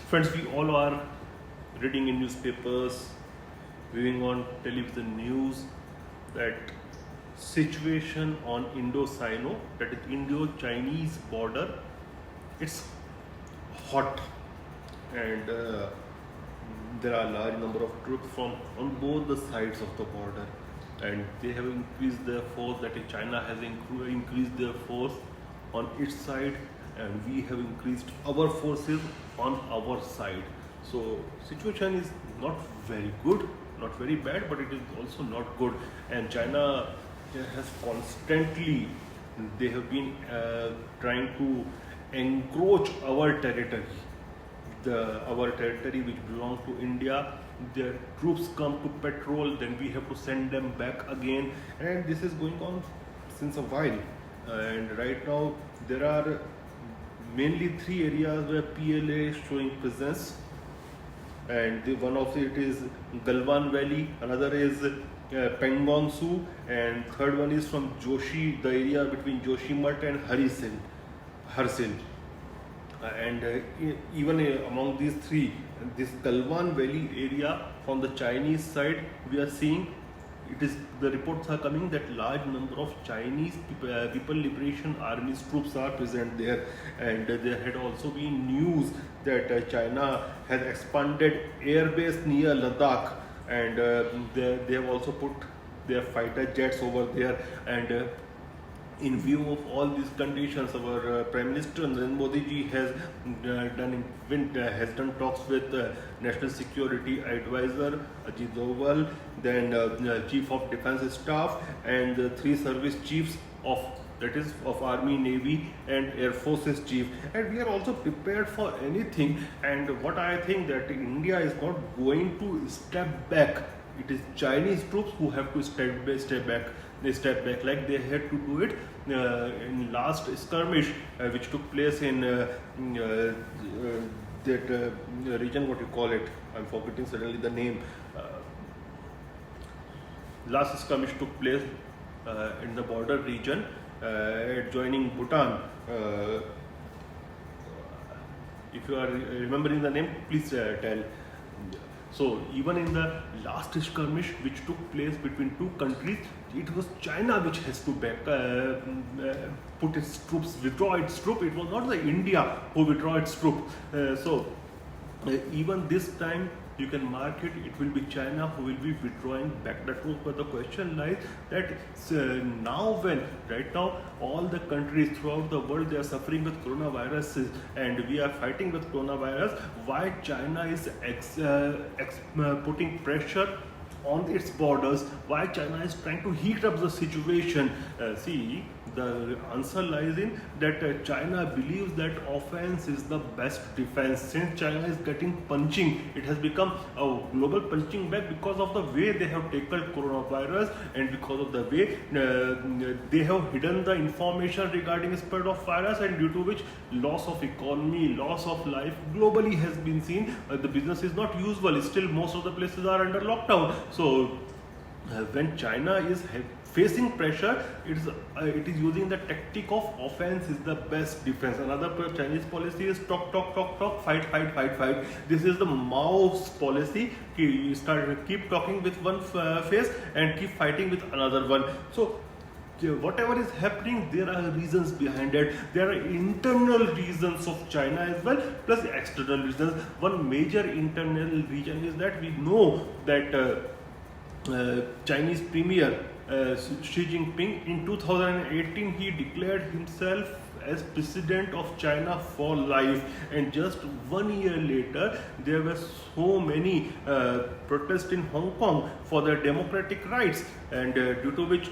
Friends, we all are reading in newspapers, viewing on television news that situation on Indo-Sino, that is Indo-Chinese border, it's hot, and there are a large number of troops from on both the sides of the border, and they have increased their force. That is, China has increased their force on its side, and we have increased our forces on our side. So situation is not very good, not very bad, but it is also not good. And China has constantly, they have been trying to encroach our territory, our territory which belongs to India. Their troops come to patrol, then we have to send them back again, and this is going on since a while. And right now there are mainly three areas where PLA is showing presence, and one of it is Galwan Valley, another is Pangong Su, and third one is from Joshi, the area between Joshimath and Harsil. And even among these three, this Galwan Valley area from the Chinese side, we are seeing the reports are coming that large number of Chinese People Liberation Army's troops are present there, and there had also been news that China has expanded airbase near Ladakh, and they have also put their fighter jets over there. And in view of all these conditions, our Prime Minister Narendra Modi ji has done talks with National Security Advisor Ajit Doval, then Chief of Defence Staff, and the three service chiefs of, that is, of Army, Navy and Air Forces chief. And we are also prepared for anything. And what I think that India is not going to step back. It is Chinese troops who have to step back. They step back, like they had to do it in last skirmish which took place in that region, what you call it, I'm forgetting suddenly the name. Last skirmish took place in the border region joining Bhutan. If you are remembering the name, please tell. So even in the last skirmish which took place between two countries, it was China which has to put its troops, withdraw its troop. It was not the India who withdraw its troop. Even this time, you can mark it, it will be China who will be withdrawing back the troops. But the question lies that right now all the countries throughout the world, they are suffering with coronavirus, and we are fighting with coronavirus. Why China is putting pressure on its borders? Why China is trying to heat up the situation? The answer lies in that China believes that offense is the best defense. Since China is getting punching, it has become a global punching bag because of the way they have tackled coronavirus, and because of the way they have hidden the information regarding the spread of virus, and due to which loss of economy, loss of life globally has been seen. The business is not usual. Still, most of the places are under lockdown. So when China is facing pressure, it is using the tactic of offense is the best defense. Another Chinese policy is talk, fight. This is the Mao's policy. You keep talking with one face and keep fighting with another one. So whatever is happening, there are reasons behind it. There are internal reasons of China as well, plus external reasons. One major internal reason is that we know that Chinese Premier Xi Jinping, in 2018, he declared himself as president of China for life, and just 1 year later there were so many protests in Hong Kong for their democratic rights, and due to which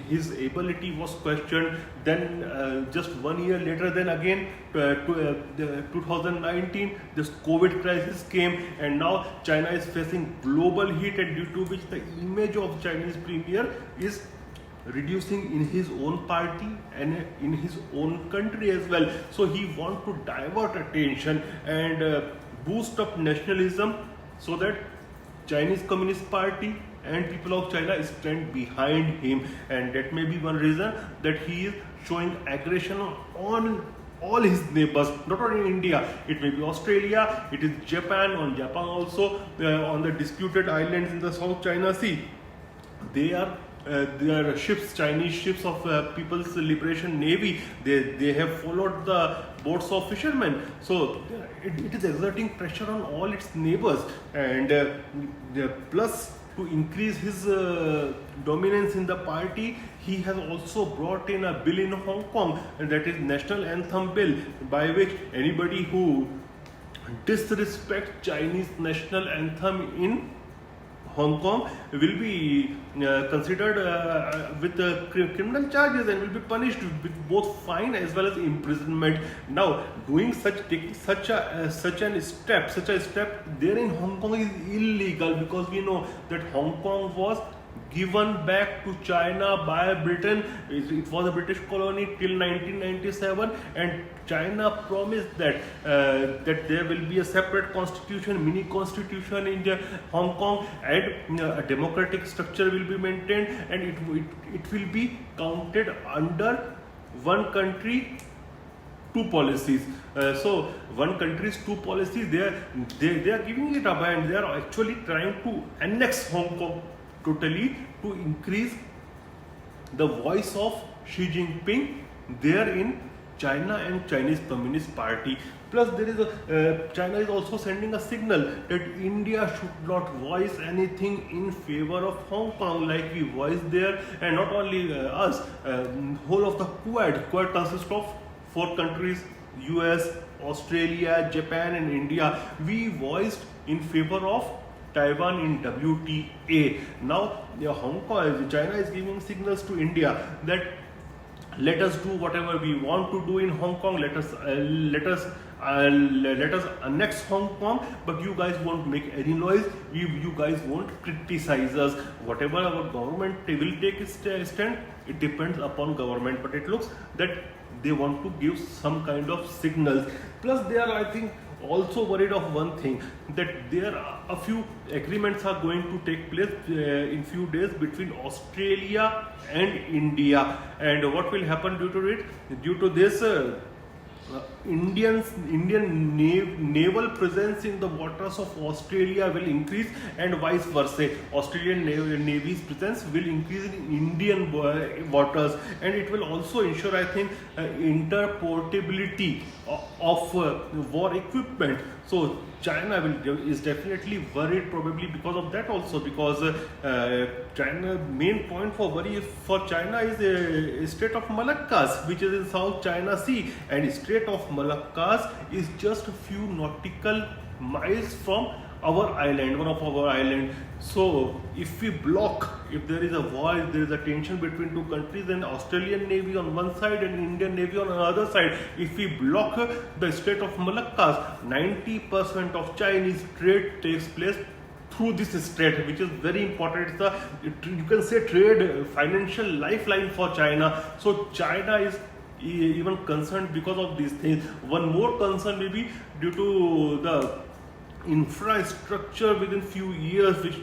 his ability was questioned. Then just 1 year later, then again 2019, this COVID crisis came, and now China is facing global heat, and due to which the image of Chinese premier is reducing in his own party and in his own country as well. So he wants to divert attention and boost up nationalism, so that Chinese Communist Party and people of China stand behind him, and that may be one reason that he is showing aggression on all his neighbors, not only India, it may be Australia, it is Japan, on Japan also, on the disputed islands in the South China Sea. They are ships, Chinese ships of People's Liberation Navy. They have followed the boats of fishermen. So it is exerting pressure on all its neighbors, and plus to increase his dominance in the party, he has also brought in a bill in Hong Kong, and that is National Anthem Bill, by which anybody who disrespects Chinese national anthem in Hong Kong will be considered with criminal charges and will be punished with both fine as well as imprisonment. Now, doing taking such a step there in Hong Kong is illegal, because we know that Hong Kong was given back to China by Britain. It was a British colony till 1997, and China promised that that there will be a separate constitution, mini constitution in Hong Kong, and a democratic structure will be maintained, and it will be counted under one country, two policies. So one country's two policies, they are giving it up, and they are actually trying to annex Hong Kong totally to increase the voice of Xi Jinping there in China and Chinese Communist Party. Plus, there is China is also sending a signal that India should not voice anything in favor of Hong Kong like we voiced there, and not only us, whole of the Quad. Quad consists of 4 countries: US, Australia, Japan, and India. We voiced in favor of Taiwan in WTA. Now, Hong Kong, China is giving signals to India that let us do whatever we want to do in Hong Kong. Let us annex Hong Kong, but you guys won't make any noise. You guys won't criticize us. Whatever our government will take its stand, it depends upon government. But it looks that they want to give some kind of signals. Plus, they are, I think, also worried of one thing, that there are a few agreements are going to take place in few days between Australia and India, and what will happen due to this Indian naval presence in the waters of Australia will increase, and vice versa. Australian Navy's presence will increase in Indian waters, and it will also ensure, I think, interportability of war equipment. So China is definitely worried, probably because of that also, because China main point for worry for China is the Strait of Malaccas, which is in South China Sea, and Strait of Malaccas is just a few nautical miles from our island, one of our island. So if we block, if there is a war, if there is a tension between two countries, then Australian Navy on one side and Indian Navy on another side, if we block the Strait of Malaccas, 90% of Chinese trade takes place through this strait, which is very important. You can say trade, financial lifeline for China. So China is even concerned because of these things. One more concern may be due to the infrastructure within few years which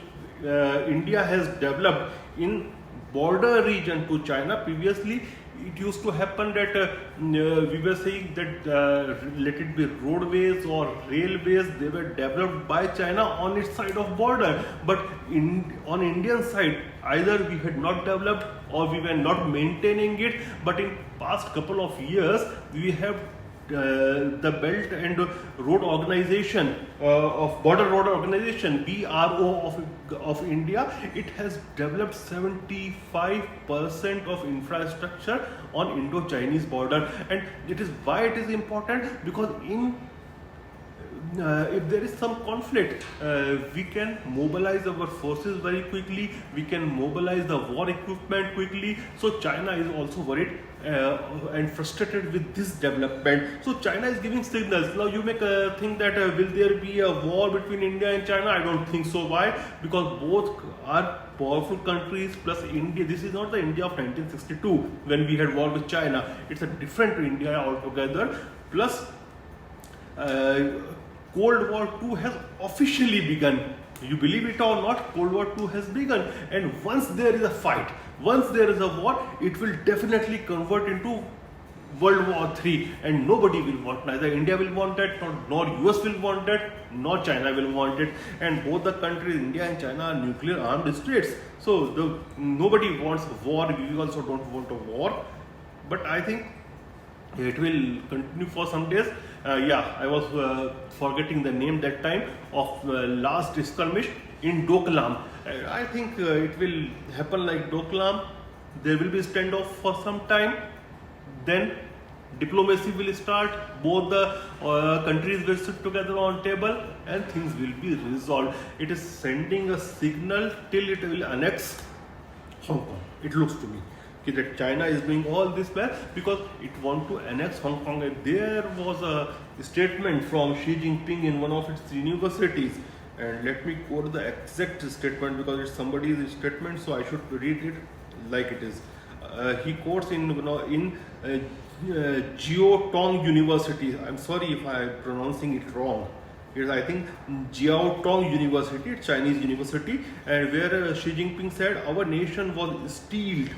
India has developed in border region to China. Previously, it used to happen that we were saying that let it be roadways or railways, they were developed by China on its side of border, but on Indian side, either we had not developed or we were not maintaining it. But in past couple of years, we have the Belt and Road Organization of Border Road Organization, BRO of India, it has developed 75% of infrastructure on Indo-Chinese border, and it is why it is important, because if there is some conflict, we can mobilize our forces very quickly, we can mobilize the war equipment quickly. So China is also worried and frustrated with this development. So China is giving signals. Now you may think that will there be a war between India and China? I don't think so. Why? Because both are powerful countries, plus India. This is not the India of 1962 when we had war with China. It's a different India altogether. Plus Cold War II has officially begun. You believe it or not, Cold War II has begun. And once there is a fight, once there is a war, it will definitely convert into World War III, and nobody will want, neither India will want that, nor US will want that, nor China will want it. And both the countries, India and China, are nuclear armed states. So nobody wants a war. We also don't want a war. But I think it will continue for some days. I was forgetting the name that time of last skirmish in Doklam. I think it will happen like Doklam. There will be standoff for some time. Then diplomacy will start. Both the countries will sit together on table and things will be resolved. It is sending a signal till it will annex Hong Kong. It looks to me that China is doing all this bad because it wants to annex Hong Kong. And there was a statement from Xi Jinping in one of its universities, and let me quote the exact statement because it's somebody's statement, so I should read it like it is. He quotes in Jiao Tong University. I'm sorry if I'm pronouncing it wrong. It's, I think, Jiao Tong University, it's Chinese university, and where Xi Jinping said our nation was steeled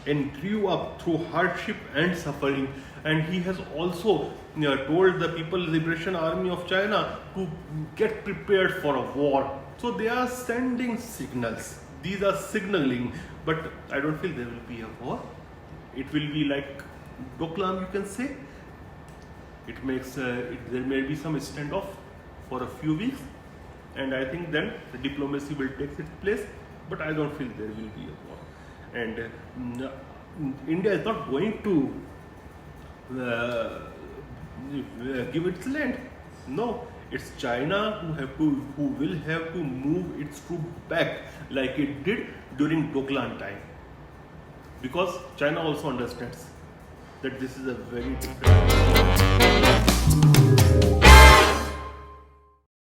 and grew up through hardship and suffering. And he has also told the People's Liberation Army of China to get prepared for a war. So they are sending signals. These are signaling, but I don't feel there will be a war. It will be like Doklam, you can say. It makes there may be some standoff for a few weeks, and I think then the diplomacy will take its place. But I don't feel there will be a war. And India is not going to give its land. No, it's China who will have to move its troops back like it did during Doklam time, because China also understands that this is a very different